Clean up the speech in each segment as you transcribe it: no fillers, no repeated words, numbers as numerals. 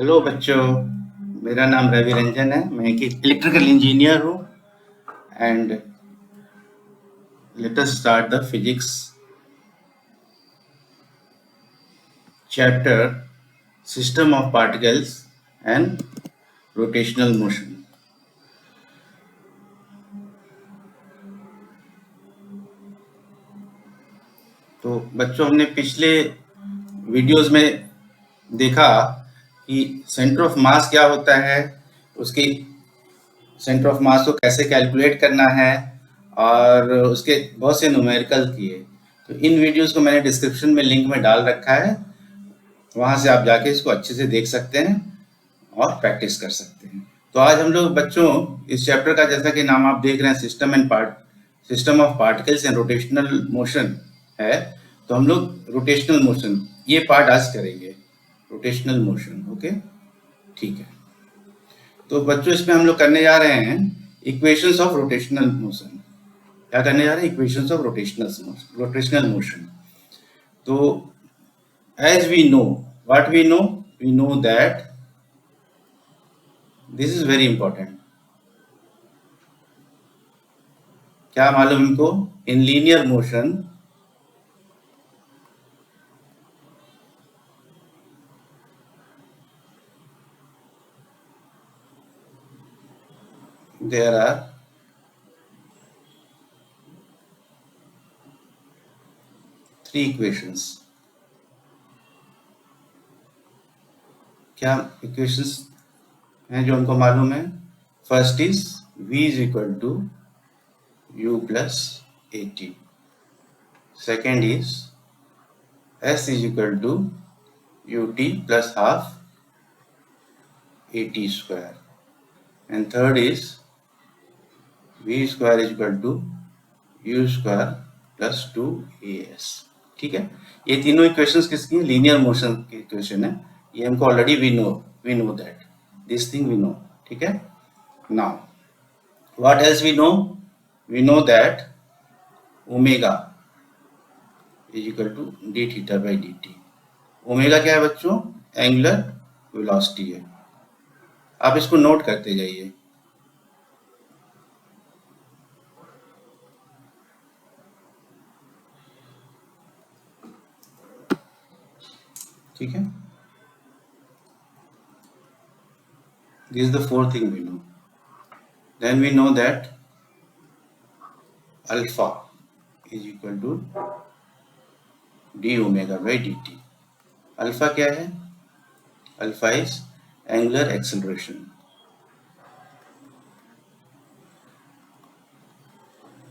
Hello बच्चों, मेरा नाम रवि रंजन है। मैं एक इलेक्ट्रिकल इंजीनियर हूँ and let us start the physics chapter system of particles and rotational motion. तो बच्चों, हमने पिछले वीडियोस में देखा कि सेंटर ऑफ मास क्या होता है, उसकी सेंटर ऑफ मास को कैसे कैलकुलेट करना है और उसके बहुत से न्यूमेरिकल किए। तो इन वीडियोस को मैंने डिस्क्रिप्शन में लिंक में डाल रखा है, वहां से आप जाके इसको अच्छे से देख सकते हैं और प्रैक्टिस कर सकते हैं। तो आज हम लोग बच्चों इस चैप्टर का, जैसा कि नाम आप देख रहे हैं, system of particles and rotational motion है। तो हम लोग रोटेशनल मोशन ये पार्ट आज करेंगे, रोटेशनल मोशन। ओके, ठीक है। तो बच्चों, इसमें हम लोग करने जा रहे हैं इक्वेशंस ऑफ रोटेशनल मोशन। क्या करने जा रहे हैं? Equations of rotational motion. तो as we know, what we know that this is very important. क्या मालूम हमको? In linear motion there are three equations. क्या इक्वेशंस हैं जो हमको मालूम है? First is v is equal to u plus A T. Second is s is equal to U T plus half A T square. And third is v square is equal to u square plus two A S. ठीक है, ये तीनों equations किसकी हैं? Linear motion की equation है। ये हमको already we know that this thing we know. ठीक है, now what else we know that omega is equal to D theta by D t. Omega क्या है बच्चों? एंगुलर वेलोसिटी है। आप इसको नोट करते जाइए। ठीक है, this is the fourth thing we know. Then we know that alpha is equal to d omega by dt. Alpha क्या है? Alpha is angular acceleration.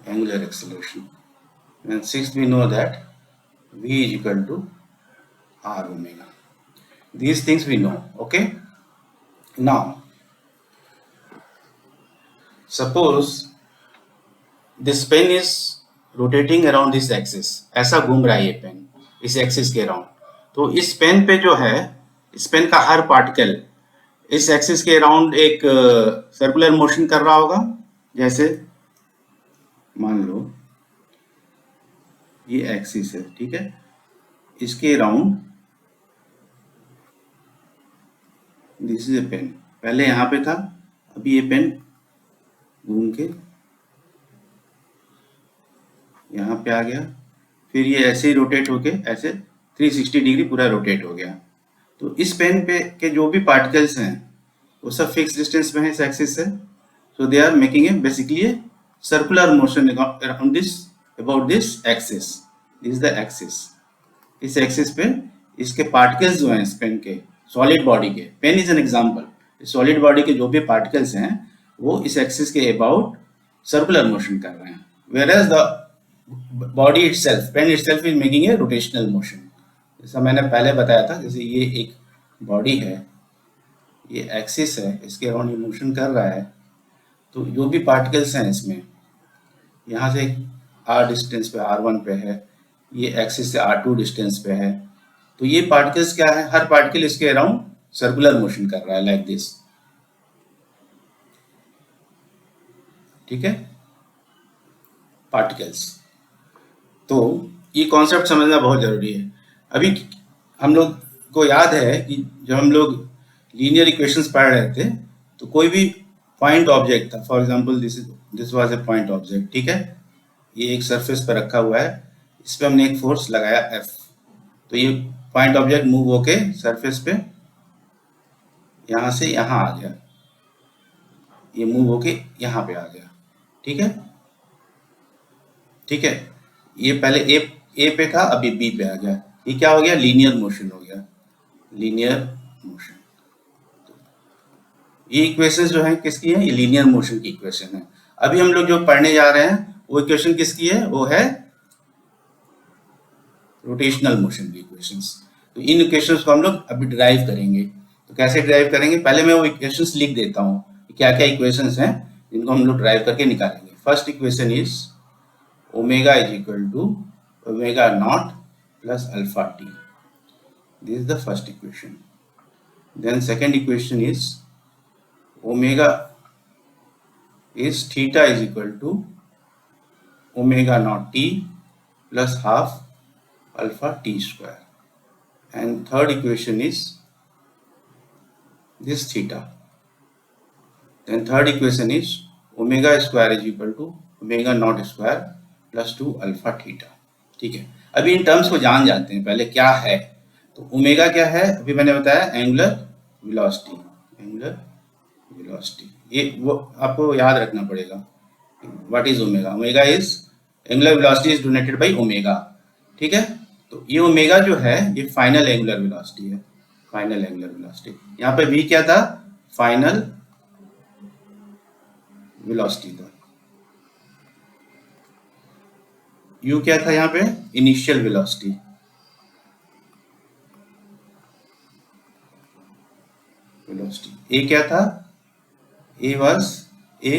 Angular acceleration. And sixth we know that v is equal to r omega. These things we know. Okay, now suppose this pen is rotating around this axis. ऐसा घूम रहा है ये pen इस axis के around. तो इस pen पे जो है, इस पेन का हर पार्टिकल इस एक्सिस के अराउंड एक सर्कुलर मोशन कर रहा होगा। जैसे मान लो ये एक्सिस है, ठीक है, इसके around this is a pen. पहले यहां पे था, अभी ये पेन घूम के यहाँ पे आ गया, फिर ये ऐसे ही रोटेट होके ऐसे 360 डिग्री पूरा रोटेट हो गया। तो इस पेन पे के जो भी पार्टिकल्स हैं वो सब फिक्स डिस्टेंस में है इस एक्सिस से। So they are making a basically a circular motion around this about this axis. This is the axis. इस एक्सिस पे इसके पार्टिकल्स जो हैं इस पेन के, सॉलिड बॉडी के, pen is an example, solid body के जो भी पार्टिकल्स हैं वो इस एक्सिस के अबाउट सर्कुलर मोशन कर रहे हैं। Whereas the body itself, pen itself is making a rotational motion. जैसा मैंने पहले बताया था, जैसे ये एक बॉडी है, ये एक्सिस है, इसके अराउंड ये मोशन कर रहा है। तो जो भी पार्टिकल्स हैं इसमें, यहाँ से r डिस्टेंस पे r1 पे है, ये एक्सिस से r2 डिस्टेंस पे है। तो ये पार्टिकल्स क्या है? हर पार्टिकल इसके अराउंड सर्कुलर मोशन कर रहा है लाइक दिस। ठीक है, पार्टिकल्स। तो ये कॉन्सेप्ट समझना बहुत जरूरी है। अभी हम लोग को याद है कि जब हम लोग लीनियर इक्वेशंस पढ़ रहे थे तो कोई भी पॉइंट ऑब्जेक्ट था, for example this was a point object, ठीक है, ये एक सरफेस पर रखा हुआ है, इस पे हमने एक फोर्स लगाया F, तो ये पॉइंट ऑब्जेक्ट मूव होके सरफेस पे यहाँ से यहाँ आ गया, ये मूव होके यहाँ पे आ गया, ठीक है, ठीक है, ये पहले ए पे था, अभी बी पे आ गया, ये क्या हो गया, लीनियर मोशन हो गया, लीनियर मोशन। ये इक्वेशन जो है किसकी है, ये लीनियर मोशन की इक्वेशन है। अभी हम लोग जो पढ़ने जा रहे हैं वो इक्वेशन किसकी है, वो है रोटेशनल मोशन की इक्वेशंस। तो इन इक्वेशंस को हम लोग अभी डिराइव करेंगे। तो कैसे डिराइव करेंगे, पहले मैं वो इक्वेशंस लिख देता हूँ, क्या क्या इक्वेशंस हैं जिनको हम लोग डिराइव करके निकालेंगे। First equation is omega is equal to omega not plus alpha t, this is the first equation. Then second equation is omega is theta is equal to omega naught t plus half alpha t square, and third equation is this theta. Then third equation is omega square is equal to omega naught square plus 2 alpha theta, ठीक है। अभी in terms को जान जाते हैं, पहले क्या है। तो ओमेगा क्या है, अभी मैंने बताया एंगुलर वेलोसिटी, एंगुलर वेलोसिटी, ये वो आपको याद रखना पड़ेगा। What is omega, omega is angular velocity is donated by omega, ठीक है। तो ये ओमेगा जो है ये फाइनल एंगुलर वेलोसिटी है, फाइनल एंगुलर वेलोसिटी। यहाँ पे v क्या था, फाइनल वेलोसिटी था। u क्या था यहाँ पे, इनिशियल वेलोसिटी। वेलोसिटी a क्या था, A was a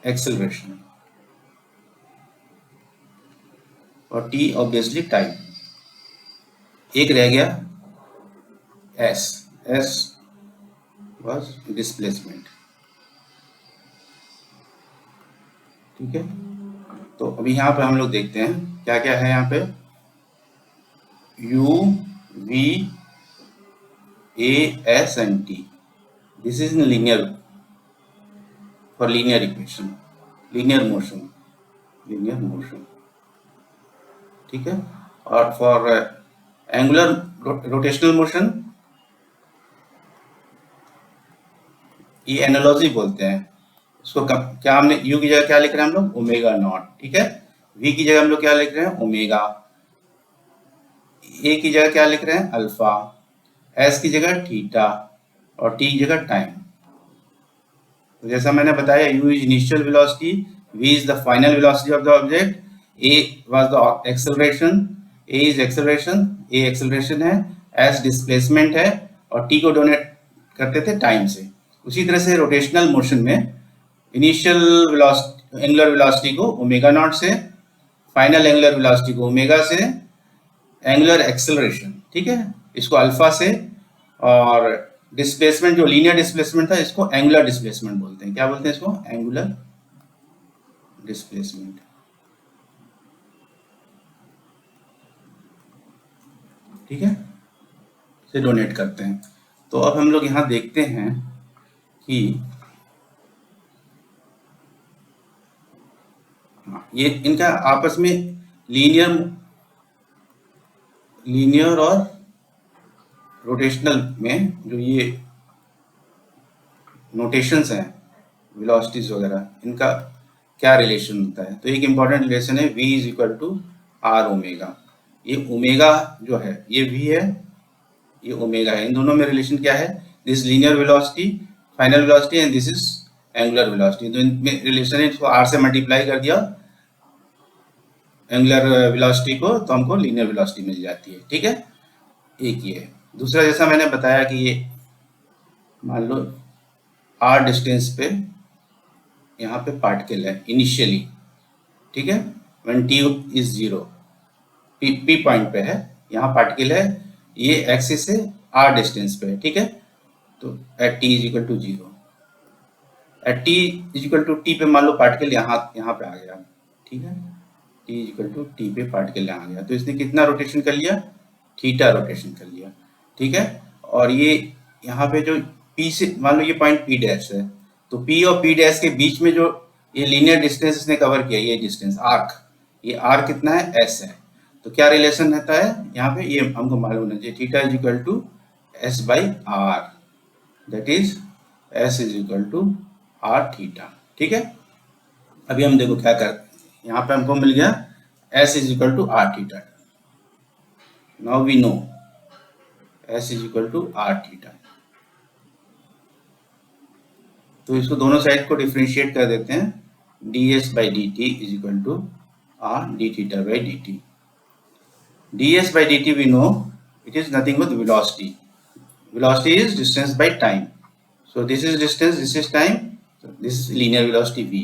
acceleration और T obviously time। एक रह गया S, S was displacement, ठीक है। तो अभी यहाँ पे हम लोग देखते हैं क्या क्या है यहाँ पे, U, V, A, S and T। This is in linear, for linear equation, linear motion, linear motion, ठीक है। और फॉर एंगुलर रोटेशनल मोशन ये एनालॉजी बोलते हैं इसको। क्या हमने u की जगह क्या लिख रहे हैं हम लोग, ओमेगा नॉट, ठीक है। v की जगह हम लोग क्या लिख रहे हैं, ओमेगा। a की जगह क्या लिख रहे हैं, अल्फा। s की जगह थीटा और t की जगह टाइम। तो जैसा मैंने बताया, u is initial velocity, v is the final velocity of the object, a was the acceleration, a is acceleration, a acceleration है, s डिस्प्लेसमेंट है और t को डोनेट करते थे टाइम से। उसी तरह से रोटेशनल मोशन में इनिशियल वेलोसिटी, एंगुलर वेलोसिटी को ओमेगा नॉट से, फाइनल एंगुलर वेलोसिटी को ओमेगा से, एंगुलर एक्सेलरेशन, ठीक है, इसको अल्फा से, और डिस्प्लेसमेंट जो लीनियर डिस्प्लेसमेंट था इसको एंगुलर डिस्प्लेसमेंट बोलते हैं। क्या बोलते हैं इसको, एंगुलर डिस्प्लेसमेंट, ठीक है, से डोनेट करते हैं। तो अब हम लोग यहाँ देखते हैं कि ये इनका आपस में लीनियर और रोटेशनल में जो ये नोटेशंस हैं वेलोसिटीज वगैरह, इनका क्या रिलेशन होता है। तो एक इंपॉर्टेंट रिलेशन है v is equal to r omega. ये ओमेगा जो है ये v है, ये ओमेगा है, इन दोनों में रिलेशन क्या है, this linear velocity, final velocity, and this is angular velocity. तो इनमें रिलेशन है, इसको r से मल्टीप्लाई कर दिया एंगुलर वेलोसिटी को, तो हमको लीनियर वेलोसिटी मिल जाती है, ठीक है। एक ये है। दूसरा, जैसा मैंने बताया कि ये मान लो r डिस्टेंस पे यहाँ पे पार्टिकल है इनिशियली, ठीक है, when t is 0, p point पे है, यहाँ पार्टिकल है, ये एक्सिस से r डिस्टेंस पे है, ठीक है। तो at t is equal to 0, at t is equal to t पे मान लो पार्टिकल यहाँ पे आ गया, ठीक है, t is equal to t पे पार्टिकल यहाँ आ गया, तो इसने कितना रोटेशन कर लिया, थीटा रोटेशन कर लिया, ठीक है। और ये यहाँ पे जो P से मान लो ये पॉइंट P डैश है, तो P और P डैश के बीच में जो ये लीनियर डिस्टेंस इसने कवर किया, ये डिस्टेंस आर्क, ये आर कितना है, S है। तो क्या रिलेशन रहता है यहाँ पे, ये हमको मालूम होना चाहिए, theta is equal to S by r, that is S is equal to r theta. ठीक है, अभी हम देखो क्या कर, यहाँ पे हमको मिल गया S is equal to r theta. Now we know S is equal to r theta. तो इसको दोनों साइड को डिफ्रेंशिएट कर देते हैं, ds by D t is equal to r d theta by D t. ds by dt we know it is nothing but velocity. Velocity is distance by time. So this is distance, this is time. So this is linear velocity v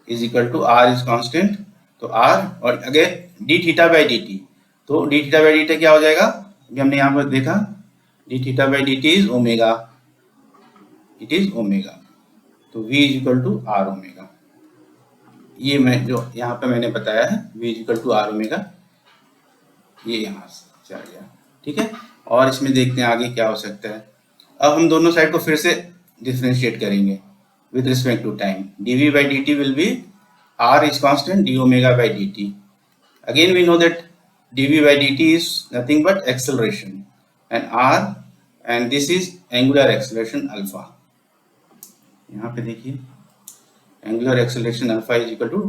is equal to r is constant. तो r और अगर d theta by dt, तो d theta by dt क्या हो जाएगा, अभी हमने यहाँ पर देखा d theta by dt is omega, it is omega, तो v is equal to r omega. ये मैं जो यहाँ पे मैंने बताया है v is equal to r omega, ये यहाँ से आ गया। ठीक है, और इसमें देखते हैं आगे क्या हो सकता है। अब हम दोनों साइड को फिर से डिफरेंशिएट करेंगे with respect to time. dv by dt will be r is constant d omega by dt. Again we know that dv by dt is nothing but acceleration and r, and this is angular acceleration alpha। यहाँ पे देखिए angular acceleration alpha is equal to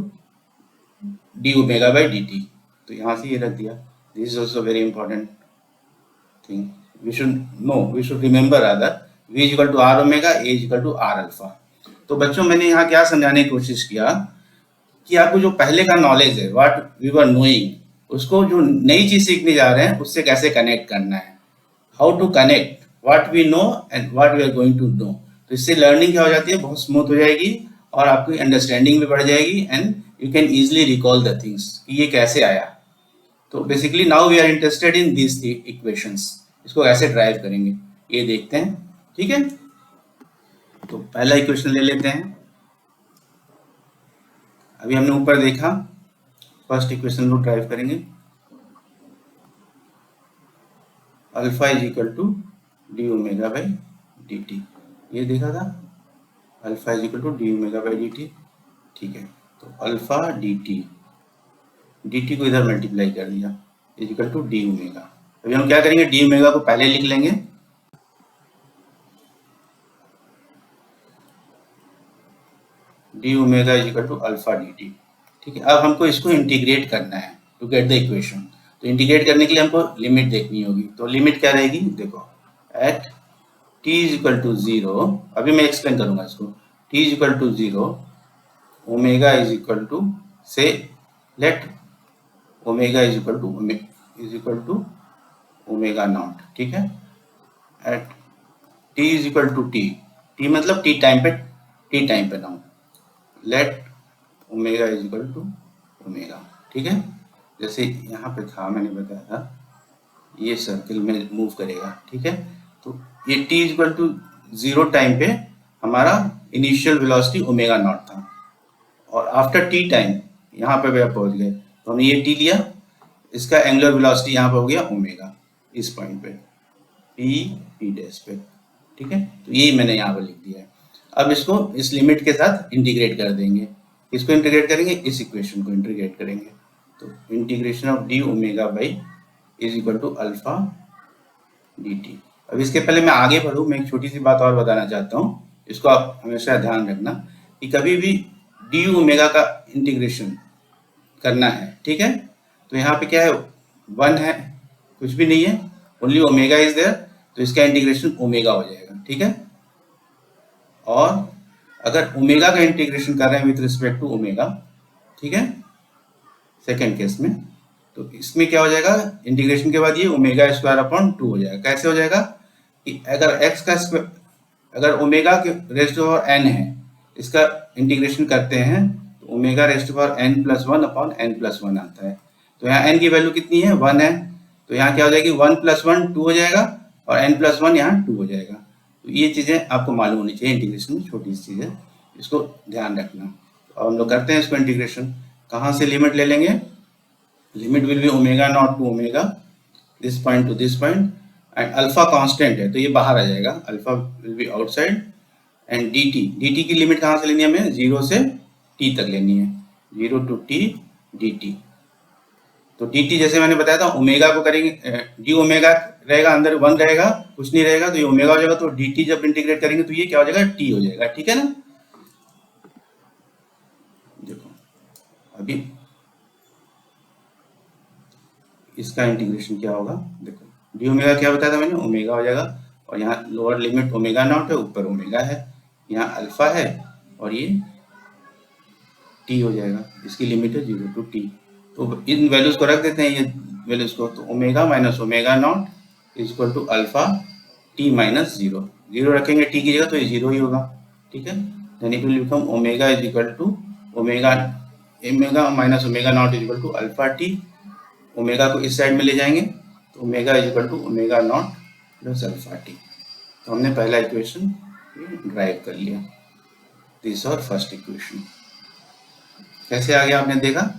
d omega by dt, तो यहाँ से ये रख दिया। This is also very important thing. We should know, we should remember rather, v is equal to r omega, a is equal to r alpha। तो बच्चों मैंने यहाँ क्या समझाने की कोशिश किया कि आपको जो पहले का नॉलेज है, व्हाट वी वर नोइंग, उसको जो नई चीज सीखने जा रहे हैं उससे कैसे कनेक्ट करना है, how to connect what we know and what we are going to know. तो इससे लर्निंग क्या हो जाती है, बहुत स्मूथ हो जाएगी और आपकी अंडरस्टैंडिंग भी बढ़ जाएगी and you can easily recall the things कि ये कैसे आया। तो basically now we are interested in this equations, इसको कैसे ड्राइव करेंगे ये देखते हैं। ठीक है, तो पहला इक्वेशन ले लेते हैं। अभी हमने ऊपर देखा, फर्स्ट इक्वेशन को ड्राइव करेंगे, alpha is equal to d omega by D t, ये देखा था, alpha is equal to d omega by D t. ठीक है, तो alpha d t, d t को इधर मल्टीप्लाई कर दिया, is equal to d omega. अभी हम क्या करेंगे, डी ओमेगा को पहले लिख लेंगे, d omega is equal to alpha d t. ठीक है, अब हमको इसको इंटीग्रेट करना है टू गेट द इक्वेशन। तो इंटीग्रेट करने के लिए हमको लिमिट देखनी होगी। तो लिमिट क्या रहेगी, देखो, at T is equal to zero, अभी मैं एक्सप्लेन करूंगा इसको, T is equal to zero, omega is equal to, say let omega is equal to omega not. ठीक है, at T is equal to T, T मतलब T time पे now, let omega is equal to omega. ठीक है, जैसे यहाँ पे था मैंने बताया था, ये सर्किल में मूव करेगा। ठीक है, तो ये t is equal to zero time पे हमारा इनिशियल वेलोसिटी ओमेगा नॉट था, और आफ्टर t टाइम यहाँ पे वह पहुंच गए, तो हमने ये t लिया, इसका एंगुलर वेलोसिटी यहाँ पे हो गया ओमेगा, इस पॉइंट पे p डैश पे। ठीक है, तो यही मैंने यहाँ पे लिख दिया है। अब इसको इस लिमिट के साथ इंटीग्रेट कर देंगे। इसको इंटीग्रेट करेंगे, इस इक्वेशन को इंटीग्रेट करेंगे, तो integration of d omega by is equal to alpha d t. अब इसके पहले मैं आगे बढ़ूँ, मैं एक छोटी सी बात और बताना चाहता हूँ, इसको आप हमेशा ध्यान रखना कि कभी भी डी ओमेगा का इंटीग्रेशन करना है। ठीक है, तो यहाँ पे क्या है, वन है, कुछ भी नहीं है, ओनली ओमेगा इज देयर, तो इसका इंटीग्रेशन ओमेगा हो जाएगा। ठीक है, और अगर ओमेगा का इंटीग्रेशन कर रहे हैं विथ रिस्पेक्ट टू ओमेगा, ठीक है, सेकेंड केस में, तो इसमें क्या हो जाएगा, इंटीग्रेशन के बाद ये ओमेगा स्क्वायर अपॉन टू हो जाएगा। कैसे हो जाएगा कि अगर एक्स का स्क्वायर, अगर ओमेगा के रेस्ट टू पावर एन है, इसका इंटीग्रेशन करते हैं तो omega raised to power n plus one upon n plus one आता है। तो यहाँ एन की वैल्यू कितनी है, वन है, तो यहाँ क्या हो जाएगी, वन प्लस वन टू हो जाएगा, और एन प्लस वन यहाँ टू हो जाएगा। तो ये चीज़ें आपको मालूम होनी चाहिए, इंटीग्रेशन में छोटी सी चीज़ है, इसको ध्यान रखना। तो हम लोग करते हैं इसको इंटीग्रेशन, कहाँ से लिमिट ले लेंगे, limit will be omega naught to omega, this point to this point, and alpha constant है तो ये बाहर आ जाएगा, alpha will be outside. And d t की लिमिट कहाँ से लेनी है हमें, 0 से t तक लेनी है, 0 to t dt। तो dt जैसे मैंने बताया था ओमेगा को करेंगे, डी ओमेगा रहेगा, अंदर 1 रहेगा, कुछ नहीं रहेगा तो ये ओमेगा हो जाएगा, तो dt जब इंटीग्रेट करेंगे तो ये क्या हो जाएगा, t हो जाएगा, ठीक है ना। देखो अभी इसका इंटीग्रेशन क्या होगा, देखो डी ओमेगा क्या बताया था मैंने, ओमेगा हो जाएगा, और यहाँ लोअर लिमिट ओमेगा नॉट है, ऊपर ओमेगा है, यहाँ अल्फा है, और ये टी हो जाएगा, इसकी लिमिट है 0 to t। तो इन वैल्यूज को रख देते हैं, ये वैल्यूज को, तो omega minus omega naught is equal to alpha t minus 0, 0 रखेंगे टी की जगह तो ये 0 ही होगा, ठीक है। Then it will become omega is equal to omega omega minus omega naught is equal to alpha t, omega को इस साइड में ले जाएंगे तो omega is equal to omega not plus alpha t. तो हमने पहला इक्वेशन ड्राइव कर लिया, दिस और फर्स्ट इक्वेशन। कैसे आ गया आपने देखा,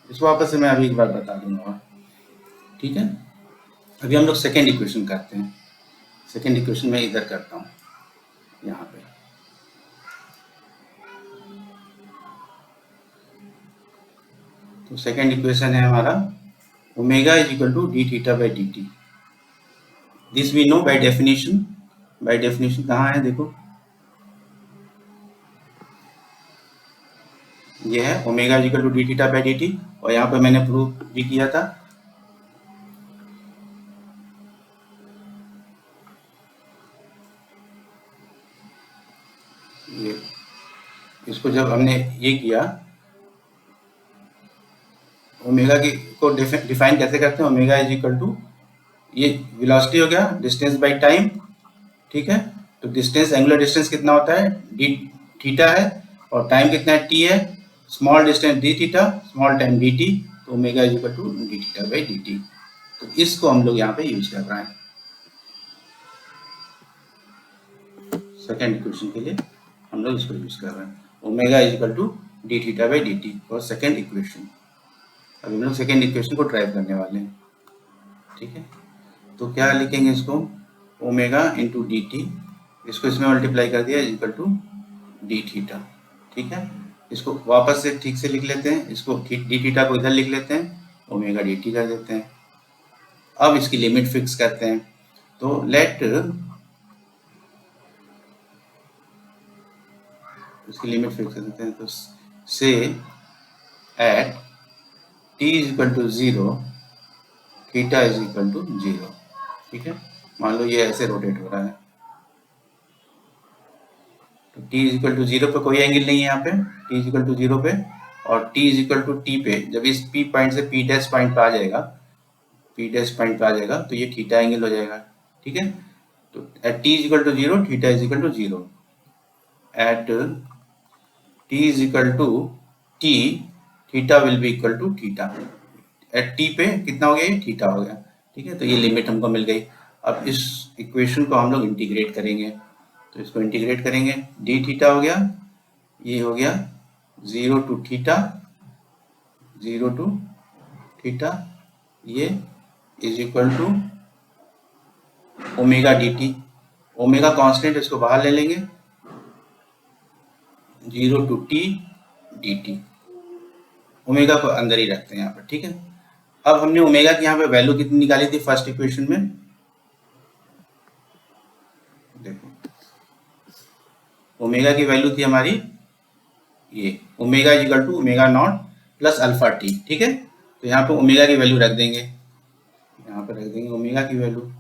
इसको वापस से मैं अभी एक बार बता दूंगा, ठीक है। अभी हम लोग सेकेंड इक्वेशन करते हैं, सेकेंड इक्वेशन मैं इधर करता हूँ यहाँ पे। तो सेकेंड इक्वेशन है हमारा omega is equal to D theta by D t, this we know by definition. By definition कहाँ है, देखो ये है omega is equal to D theta by D t, और यहाँ पे मैंने प्रूव भी किया था, ये इसको जब हमने ये किया, ओमेगा की को डिफाइन कैसे करते हैं, ओमेगा इज इक्वल टू ये वेलोसिटी हो गया, डिस्टेंस बाय टाइम, ठीक है। तो डिस्टेंस, एंगुलर डिस्टेंस कितना होता है, डी थीटा है, और टाइम कितना है, टी है, small distance D theta, small time D T, तो omega is equal to D theta by D T. तो इसको हम लोग यहाँ पे यूज कर रहे हैं सेकेंड इक्वेशन के लिए, हम लोग इसको यूज कर रहे हैं, omega is equal to D theta by D t for second equation. अभी हम लोग सेकेंड इक्वेशन को ड्राइव करने वाले हैं, ठीक है। तो क्या लिखेंगे इसको, ओमेगा इंटू डी टी, इसको इसमें मल्टीप्लाई कर दिया, इक्वल टू डी थीटा, ठीक है। इसको वापस से ठीक से लिख लेते हैं, इसको डी थीटा को इधर लिख लेते हैं, ओमेगा डी टी कर देते हैं। अब इसकी लिमिट फिक्स करते हैं, तो लेट इसकी लिमिट फिक्स कर देते हैं, तो से at t is equal to 0 theta is equal to 0, ठीक है। मान लो ये ऐसे रोटेट हो रहा है, तो t इज इक्वल टू 0 पे कोई एंगल नहीं है यहाँ पे, t इज इक्वल टू 0 पे, और t is equal to t पे जब इस p पॉइंट से p डैश पॉइंट पे आ जाएगा, p डैश पॉइंट पे आ जाएगा तो ये थीटा एंगल हो जाएगा, ठीक है। तो at t is equal to 0 theta is equal to 0, at t is equal to t theta will be equal to theta, at t पे कितना हो गया, ये थीटा हो गया, ठीक है। तो ये लिमिट हमको मिल गई। अब इस इक्वेशन को हम लोग इंटीग्रेट करेंगे, तो इसको इंटीग्रेट करेंगे, डी थीटा हो गया, ये हो गया 0 टू थीटा, 0 टू थीटा, ये is equal to omega d t, omega constant इसको बाहर ले लेंगे, 0 to t d t, omega को अंदर ही रखते हैं यहाँ पर, ठीक है। अब हमने ओमेगा की यहाँ पे वैल्यू कितनी निकाली थी फर्स्ट इक्वेशन में, देखो ओमेगा की वैल्यू थी हमारी ये, omega is equal to omega not plus alpha t, ठीक है। तो यहाँ पे ओमेगा की वैल्यू रख देंगे, यहाँ पे रख देंगे ओमेगा की वैल्यू,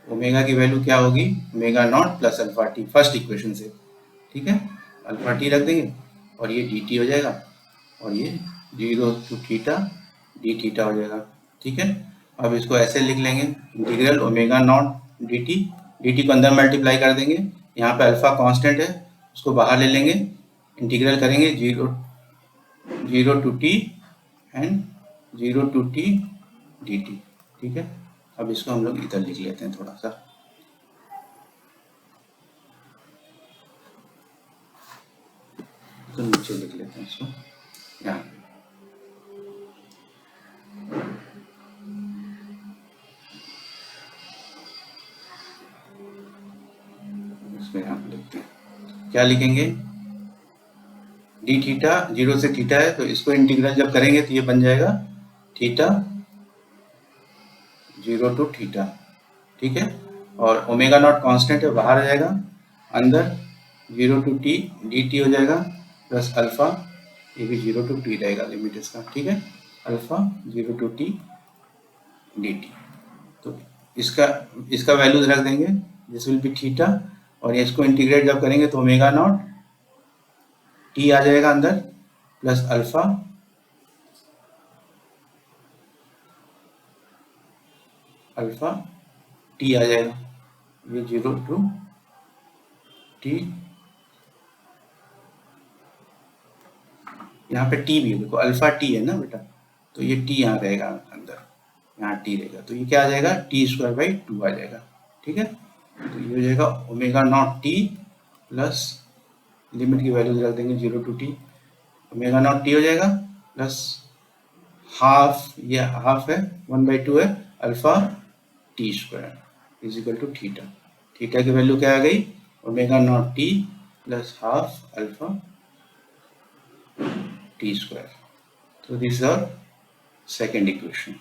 ओमेगा की वैल्यू क्या होगी, omega naught plus alpha T first equation से, ठीक है। अल्फा टी रख देंगे, और ये डी टी हो जाएगा, और ये 0 टू थीटा डी थीटा हो जाएगा, ठीक है। अब इसको ऐसे लिख लेंगे, integral omega naught D t को अंदर मल्टीप्लाई कर देंगे, यहाँ पे अल्फा कांस्टेंट है उसको बाहर ले लेंगे, इंटीग्रल करेंगे 0 to t and 0 to t d t, ठीक है। अब इसको हम लोग इधर लिख लेते हैं थोड़ा सा, तो नीचे लिख लेते हैं इसको यहाँ क्या लिखेंगे, डी थीटा 0 से थीटा है तो इसको इंटीग्रल जब करेंगे तो ये बन जाएगा थीटा 0 टू थीटा, ठीक है। और ओमेगा नॉट कांस्टेंट है, बाहर आ जाएगा, अंदर 0 टू टी डी टी हो जाएगा प्लस अल्फा, ये भी 0 टू टी रहेगा लिमिट इसका, ठीक है, alpha 0 to t d T. तो इसका इसका वैल्यूज रख देंगे, दिस विल बी थीटा, और इसको इंटीग्रेट जब करेंगे तो ओमेगा नॉट टी आ जाएगा अंदर प्लस अल्फा अल्फा टी आ जाएगा, ये 0 टू टी, यहाँ पे टी भी है, देखो अल्फा टी है ना बेटा, तो ये टी यहाँ रहेगा अंदर, यहाँ टी रहेगा, तो ये क्या आ जाएगा टी स्क्वायर बाई 2 आ जाएगा, ठीक है। तो ये हो जाएगा omega not T plus limit की वैल्यूज रख देंगे 0 to T, omega not T हो जाएगा प्लस हाफ, ये हाफ है 1/2 है, alpha T square is equal to theta, theta की वैल्यू क्या आ गई omega not T plus half alpha T square. तो this is our second equation,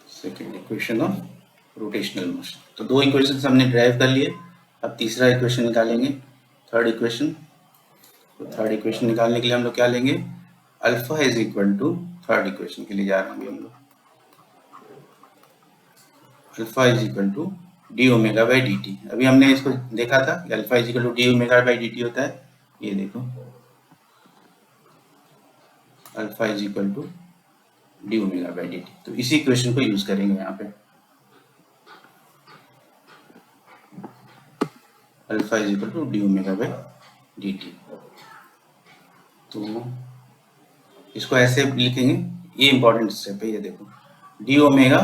second equation of rotational motion. तो दो इक्वेशन हमने ड्राइव कर लिए, अब तीसरा इक्वेशन निकालेंगे, थर्ड इक्वेशन। तो थर्ड इक्वेशन निकालने के लिए हम लोग क्या लेंगे, alpha is equal to, third equation के लिए जा रहे हैं हम लोग, alpha is equal to d omega by D t. अभी हमने इसको देखा था कि alpha is equal to d omega by D t होता है, ये देखो alpha is equal to d omega by D T, तो इसी इक्वेशन को यूज करेंगे यहाँ पे, alpha is equal to d omega by D T. तो इसको ऐसे लिखेंगे, ये इंपॉर्टेंट स्टेप है, ये देखो D omega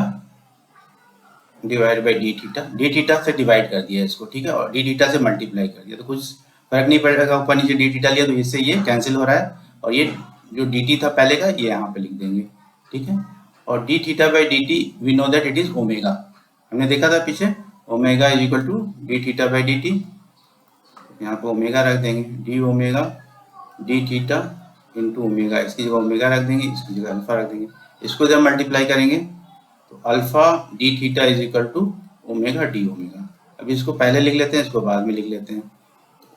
divide by D theta, D theta से डिवाइड कर दिया इसको, ठीक है, और डी थीटा से मल्टीप्लाई कर दिया, तो कुछ फर्क नहीं पड़ेगा, ऊपर नीचे डी थीटा लिया तो इससे ये कैंसिल हो रहा है, और ये जो डी टी था पहले का ये यहाँ पे लिख देंगे, ठीक है। और d theta by D t we know that it is omega, हमने देखा था पीछे, omega is equal to D theta by D t, यहाँ पे ओमेगा रख देंगे, d omega d theta into omega, इसकी जगह ओमेगा रख देंगे, इसकी जगह अल्फा रख देंगे, इसको जब मल्टीप्लाई करेंगे तो alpha d theta is equal to omega d omega. अभी इसको पहले लिख लेते हैं, इसको बाद में लिख लेते हैं,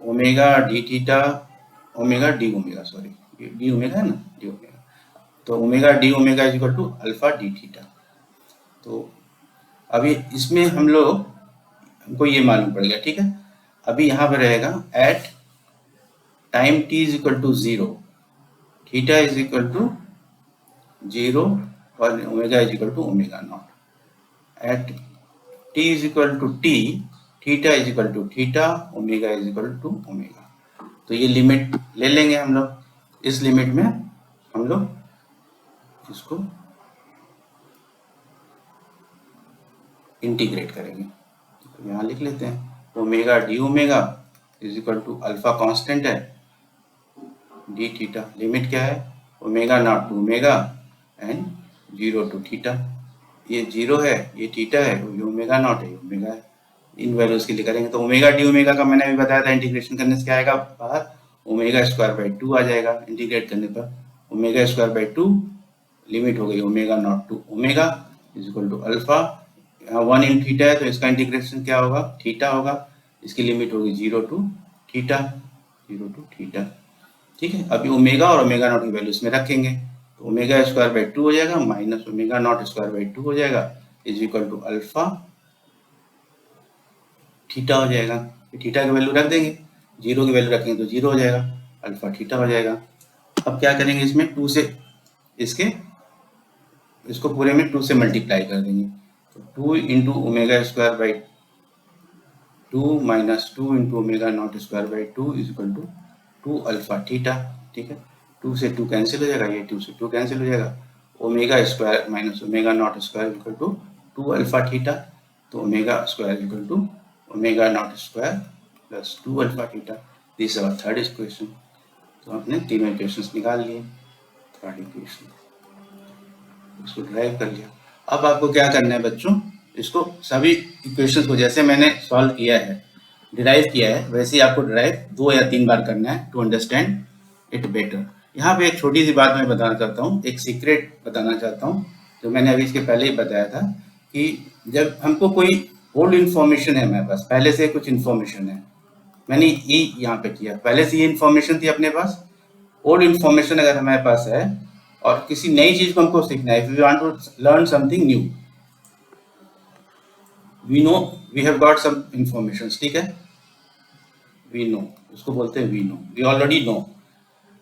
omega d theta omega d omega, sorry d omega है ना, डी ओमेगा, तो omega d omega is equal to alpha d theta. तो अभी इसमें हमको ये मालूम पड़ गया, ठीक है। अभी यहाँ पे रहेगा at time t is equal to 0 theta is equal to 0 और omega is equal to omega naught, at T is equal to t theta is equal to theta omega is equal to omega. तो ये limit ले लेंगे हम लोग, इस limit में हम लोग इसको इंटीग्रेट करेंगे, तो यहाँ लिख लेते हैं omega d omega is equal to alpha constant है, डी थीटा लिमिट क्या है omega naught to omega and 0 to theta, ये 0 है ये थीटा है, ये ओमेगा नॉट है ये ओमेगा है, इन वैल्यूज के लिए करेंगे। तो ओमेगा डी ओमेगा का मैंने अभी बताया था, इंटीग्रेशन करने से क्या आएगा बाहर, ओमेगा स्क्वायर बाई 2 आ जाएगा इंटीग्रेट करने पर, ओमेगा स्क्वायर बाई 2 लिमिट हो गई omega naught to omega is equal to alpha, यहाँ 1 इन थीटा है तो इसका इंटीग्रेशन क्या होगा थीटा होगा, इसकी लिमिट होगी 0 टू थीटा, 0 टू थीटा, ठीक है। अभी ओमेगा और ओमेगा नॉट की वैल्यू इसमें रखेंगे, तो ओमेगा स्क्वायर बाई 2 हो जाएगा minus omega not square by 2 हो जाएगा is equal to alpha theta हो जाएगा, थीटा की वैल्यू रख देंगे, 0 की वैल्यू रखेंगे तो 0 हो जाएगा, अल्फा थीटा हो जाएगा। अब क्या करेंगे इसमें 2 से इसको पूरे में 2 से मल्टीप्लाई कर देंगे, तो 2 into omega square by 2 minus 2 into omega not square by 2 is equal to 2 alpha theta, ठीक है। 2 से 2 कैंसिल हो जाएगा, ये 2 से 2 कैंसिल हो जाएगा, omega square minus omega not square equal to 2 alpha theta, तो omega square equal to omega not square plus 2 alpha theta, this is our third equation. तो आपने तीनों इक्वेशंस निकाल लिए, थर्ड इक्वेशन इसको ड्राइव कर लिया। अब आपको क्या करना है बच्चों, इसको सभी इक्वेशंस को जैसे मैंने सॉल्व किया है, डिराइव किया है, वैसे ही आपको डिराइव 2 या 3 बार करना है टू अंडरस्टैंड इट बेटर। यहाँ पे एक छोटी सी बात मैं बताना चाहता हूँ, एक सीक्रेट बताना चाहता हूँ, जो मैंने अभी इसके पहले ही बताया था कि जब हमको कोई ओल्ड इन्फॉर्मेशन है हमारे पास, पहले से कुछ इन्फॉर्मेशन है, मैंने ये यहाँ पे किया, पहले से ये इन्फॉर्मेशन थी अपने पास, ओल्ड इन्फॉर्मेशन अगर हमारे पास है और किसी नई चीज को हमको सीखना है, if we want to learn something new, we know we have got some information, ठीक है, वी नो, उसको बोलते हैं we know, we already know,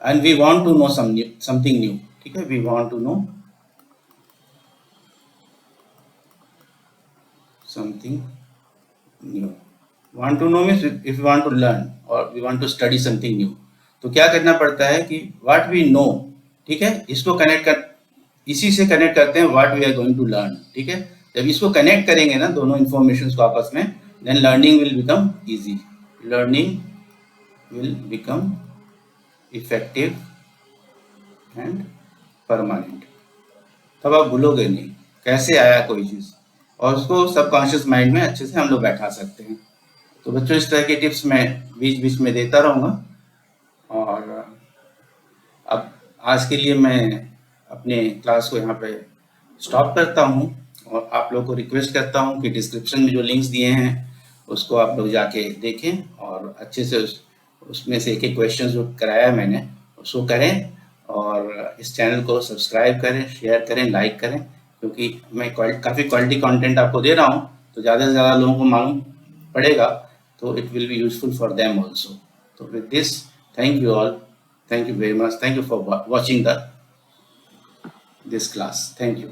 and we want to know something new, ठीक है, we want to know something new. Want to know means if we want to learn or we want to study something new, तो क्या करना पड़ता है कि what we know, ठीक है, इसको कनेक्ट कर, इसी से कनेक्ट करते हैं what we are going to learn, ठीक है। जब इसको कनेक्ट करेंगे ना दोनों इन्फॉर्मेशन को आपस में, then learning will become easy, learning will become effective and permanent. तब आप भूलोगे नहीं कैसे आया कोई चीज़, और उसको सबकॉन्शियस माइंड में अच्छे से हम लोग बैठा सकते हैं। तो बच्चों इस तरह की टिप्स मैं बीच बीच में देता रहूँगा, और अब आज के लिए मैं अपने क्लास को यहाँ पे स्टॉप करता हूँ, और आप लोग को रिक्वेस्ट करता हूँ कि डिस्क्रिप्शन में जो लिंक्स दिए हैं उसको आप लोग जाके देखें और अच्छे से उसमें से एक एक क्वेश्चन जो कराया मैंने उसको करें, और इस चैनल को सब्सक्राइब करें, शेयर करें, लाइक करें, क्योंकि मैं काफ़ी क्वालिटी कंटेंट आपको दे रहा हूँ, तो ज़्यादा से ज़्यादा लोगों को मालूम पड़ेगा, तो it will be useful for them also. तो with this, thank you all, thank you very much, thank you for watching this class, thank you।